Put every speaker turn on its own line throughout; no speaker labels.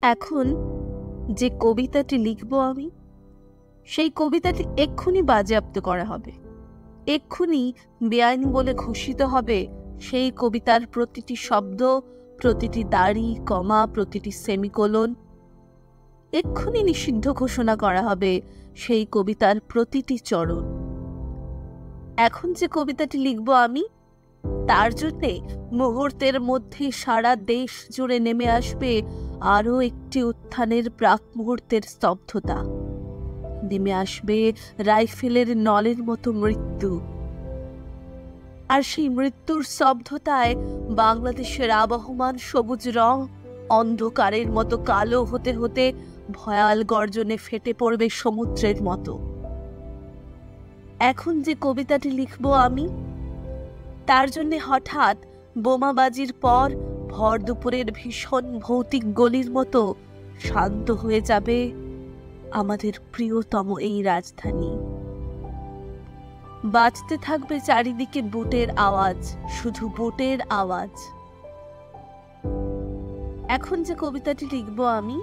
এখন যে কবিতাটি লিখব আমি, সেই কবিতাটি এক্ষুনি বাজেয়াপ্ত করা হবে। এক্ষুনি বেআইন বলে ঘোষিত হবে সেই কবিতার প্রতিটি শব্দ, প্রতিটি দাড়ি, কমা, প্রতিটি সেমিকোলন। এক্ষুনি নিষিদ্ধ ঘোষণা করা হবে সেই কবিতার প্রতিটি চরণ। এখন যে কবিতাটি লিখব আমি, তার জন্যে মুহূর্তের মধ্যে সারা দেশ জুড়ে নেমে আসবে আরও একটি উত্থানের প্রাক মুহূর্তের স্তব্ধতা। নেমে আসবে রাইফেলের নলের মতো মৃত্যু। আর সেই মৃত্যুর স্তব্ধতায় বাংলাদেশের আবহমান সবুজ রং অন্ধকারের মতো কালো হতে হতে ভয়াল গর্জনে ফেটে পড়বে সমুদ্রের মতো। এখন যে কবিতাটি লিখব আমি, তার জন্যে হঠাৎ বোমাবাজির পর ভর দুপুরের ভীষণ ভৌতিক গলির মতো শান্ত হয়ে যাবে আমাদের প্রিয়তম এই রাজধানী। বাজতে থাকবে চারিদিকে বুটের আওয়াজ, শুধু বুটের আওয়াজ। এখন যে কবিতাটি লিখব আমি,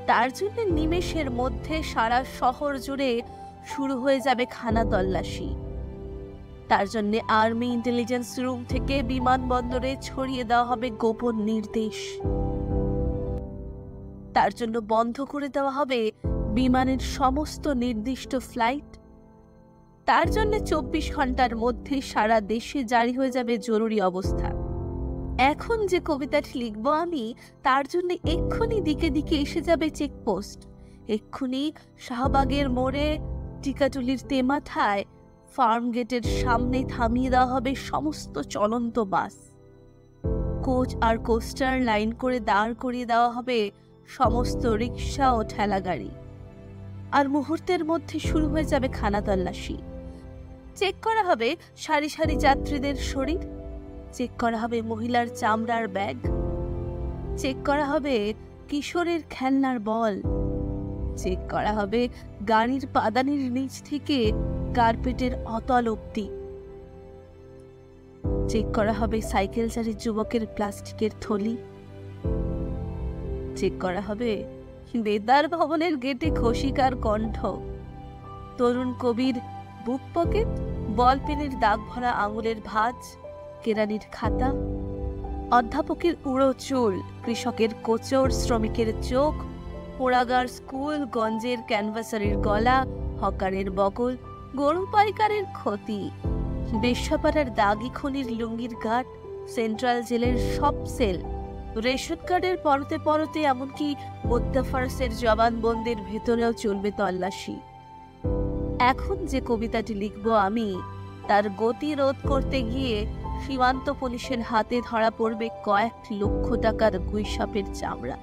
তার জন্য নিমেষের মধ্যে সারা শহর জুড়ে শুরু হয়ে যাবে খানা তল্লাশি। তার জন্য আর্মি ইন্টেলিজেন্স রুম থেকে বিমানবন্দরে ছড়িয়ে দেওয়া হবে গোপন নির্দেশ। তার জন্য বন্ধ করে দেওয়া হবে বিমানের সমস্ত নির্দিষ্ট ফ্লাইট। তার জন্য 24 ঘন্টার মধ্যে সারা দেশে জারি হয়ে যাবে জরুরি অবস্থা। এখন যে কবিতাটি লিখব আমি, তার জন্য এক্ষুনি দিকে দিকে এসে যাবে চেকপোস্ট। এক্ষুনি শাহবাগের মোড়ে, টিকাটুলির তেমাথায়, ফার্ম গেটের সামনে থামিয়ে দেওয়া হবে সমস্ত চলন্ত বাস। কোচ আর কোস্টার লাইন করে দাঁড় করিয়ে দেওয়া হবে সমস্ত রিক্সা ও ঠেলাগাড়ি। আর মুহূর্তের মধ্যে শুরু হয়ে যাবে খানা তল্লাশি। চেক করা হবে সারি সারি যাত্রীদের শরীর, চেক করা হবে মহিলার চামড়ার ব্যাগ, চেক করা হবে কিশোরের খেলনার বল, চেক করা হবে গাড়ির পাদানির নিচ থেকে কার্পেটের অতল অব্দি, চেক করা হবে সাইকেল চালিত যুবকের প্লাস্টিকের থলি, চেক করা হবে বেতার ভবনের গেটে খসিকার কণ্ঠ, তরুণ কবির বুক পকেট, বল পেনের দাগ ভরা আঙুলের ভাঁজ, কেরানির খাতা, অধ্যাপকের উড়ো চুল, কৃষকের কোচর, শ্রমিকের চোখ, পোড়াগার স্কুল, গঞ্জের ক্যানভাসারের গলা, হকারের বগল, গরু পাইকারের ক্ষতি, বেশ্যাপাড়ার দাগি খনির লুঙ্গির ঘাট, সেন্ট্রাল জেলের সব সেল, রেশন কার্ডের পরতে পরতে এমনকি মোদ্দাফার্সের জবানবন্দির ভেতরেও চলবে তল্লাশি। এখন যে কবিতাটি লিখব আমি, তার গতি রোধ করতে গিয়ে সীমান্ত পুলিশের হাতে ধরা পড়বে কয়েক লক্ষ টাকার গুইসাপের চামড়া।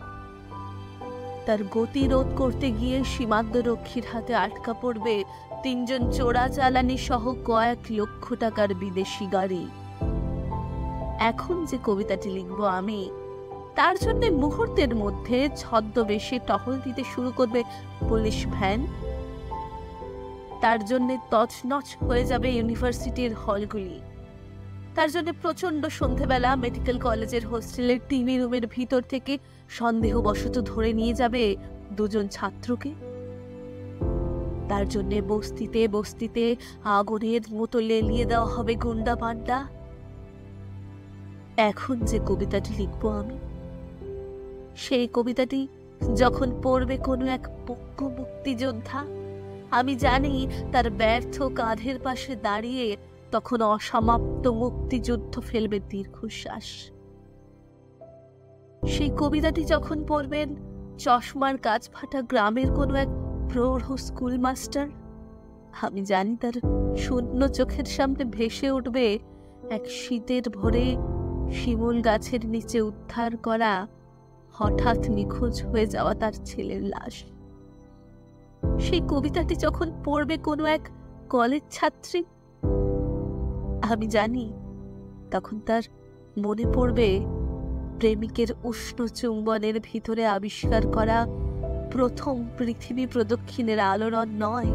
তার গতি রোধ করতে গিয়ে সীমান্ত রক্ষীর হাতে আটকা পড়বে 3 জন চোরা চালানি সহ কয়েক লক্ষ টাকার বিদেশি গাড়ি। এখন যে কবিতাটি লিখব আমি, তার জন্য মুহূর্তের মধ্যে ছদ্মবেশে টহল দিতে শুরু করবে পুলিশ ভ্যান। তার জন্য তছনছ হয়ে যাবে ইউনিভার্সিটির হলগুলি। তার জন্য প্রচন্ড সন্ধেবেলা মেডিকেল কলেজের হোস্টেলের টিভি রুমের ভিতর থেকে সন্দেহবশত ধরে নিয়ে যাবে 2 জন ছাত্রকে। তার জন্য বস্তিতে বস্তিতে আগুনের মতো লেলিয়ে দেওয়া হবে গুন্ডা পান্ডা। এখন যে কবিতাটি লিখব আমি, সেই কবিতাটি যখন পড়বে কোনো এক পঙ্গু মুক্তিযোদ্ধা, আমি জানি তার ব্যর্থ কাঁধের পাশে দাঁড়িয়ে তখন অসমাপ্ত মুক্তিযুদ্ধ ফেলবে দীর্ঘশ্বাস। সেই কবিতাটি যখন পড়বেন চশমার কাজ ফাটা গ্রামের কোনো এক প্রৌঢ় স্কুল মাস্টার, আমি জানি তার শূন্য চোখের সামনে ভেসে উঠবে এক শীতের ভোরে শিমুল গাছের নিচে উদ্ধার করা হঠাৎ নিখোঁজ হয়ে যাওয়া তার ছেলের লাশ। সেই কবিতাটি যখন পড়বে কোনো এক কলেজ ছাত্রী, আমি জানি তখন তার মনে পড়বে প্রেমিকের উষ্ণ চুম্বনের ভিতরে আবিষ্কার করা প্রথম পৃথিবী প্রদক্ষিণের আলোড়ন নয়,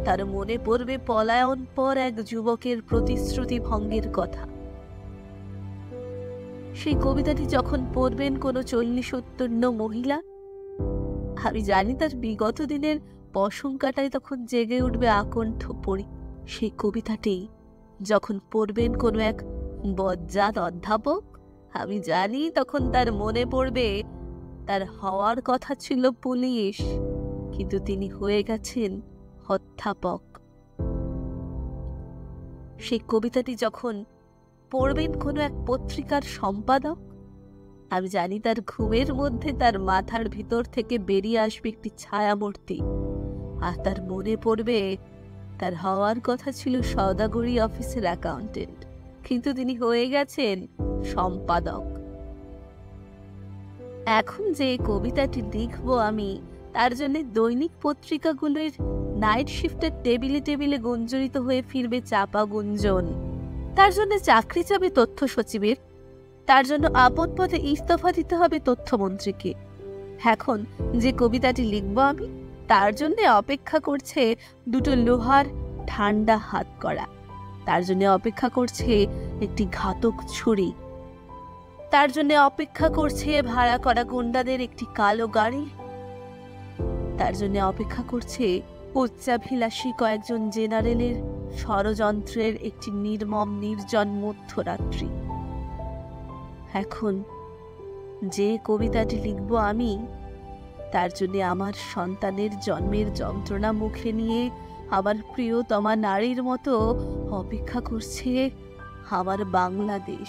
তার মনে পড়বে পলায়ন পর এক যুবকের প্রতিশ্রুতি ভঙ্গের কথা। সেই কবিতাটি যখন পড়বেন কোনো 40-50 মহিলা, আমি জানি তার বিগত দিনের পশম কাটায় তখন জেগে উঠবে আকণ্ঠ পড়ি। সেই কবিতাটি যখন পড়বেন কোনো এক বজ্জাত অধ্যাপক, আমি জানি তখন তার মনে পড়বে তার হওয়ার কথা ছিল পুলিশ, কিন্তু তিনি হয়ে গেছেন অধ্যাপক। সেই কবিতাটি যখন পড়বেন কোনো এক পত্রিকার সম্পাদক, আমি জানি তার ঘুমের মধ্যে তার মাথার ভিতর থেকে বেরিয়ে আসবে একটি ছায়ামূর্তি, আর তার মনে পড়বে তার হওয়ার কথা ছিল সওদাগরি অফিসের অ্যাকাউন্টেন্ট, কিন্তু তিনি হয়ে গেছেন সম্পাদক। এখন যে কবিতাটি লিখবো আমি, তার জন্য দৈনিক পত্রিকাগুলোর নাইট শিফটের টেবিলে টেবিলে গুঞ্জরিত হয়ে ফিরবে চাপা গুঞ্জন। তার জন্য চাকরি চাবে তথ্য সচিবের, তার জন্য আপন পথে ইস্তফা দিতে হবে তথ্যমন্ত্রীকে। এখন যে কবিতাটি লিখবো আমি, তার জন্য অপেক্ষা করছে দুটো লোহার ঠান্ডা হাত করা, তার জন্য অপেক্ষা করছে একটি ঘাতক ছুরি, তার জন্য অপেক্ষা করছে ভাড়া করা গুন্ডাদের একটি কালো গাড়ি, তার জন্য অপেক্ষা করছে উচ্চাভিলাষী কয়েকজন জেনারেলের ষড়যন্ত্রের একটি নির্মম নির্জন মধ্যরাত্রি। এখন যে কবিতাটি লিখব আমি, তার জন্য আমার সন্তানের জন্মের যন্ত্রণা মুখে নিয়ে আমার প্রিয়তমা নারীর মতো অপেক্ষা করছে আমার বাংলাদেশ।